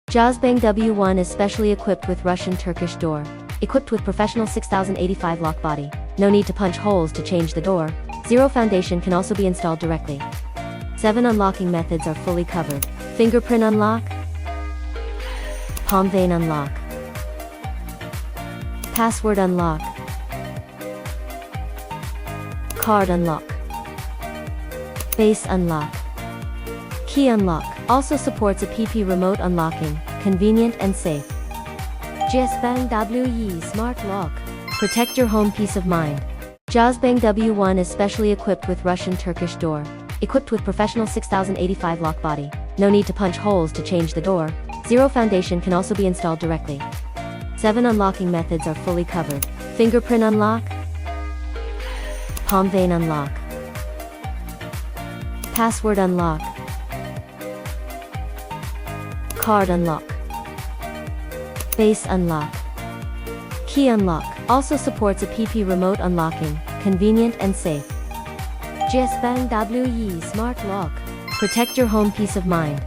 Jazbang W1 is specially equipped with Russian Turkish door. Equipped with professional 6085 lock body. No need to punch holes to change the door. Zero foundation can also be installed directly. 7 unlocking methods are fully covered. Fingerprint unlock, palm vein unlock, password unlock, card unlock, base unlock, key unlock. Also supports a PP remote unlocking, convenient and safe. Jazbang WE Smart Lock. Protect your home peace of mind. Jazbang W1 is specially equipped with Russian Turkish door. Equipped with professional 6085 lock body. No need to punch holes to change the door. Zero foundation can also be installed directly. 7 unlocking methods are fully covered. Fingerprint unlock, palm vein unlock, password unlock, card unlock, base unlock, key unlock. Also supports a PP remote unlocking, convenient and safe. Jazbang WE Smart Lock. Protect your home peace of mind.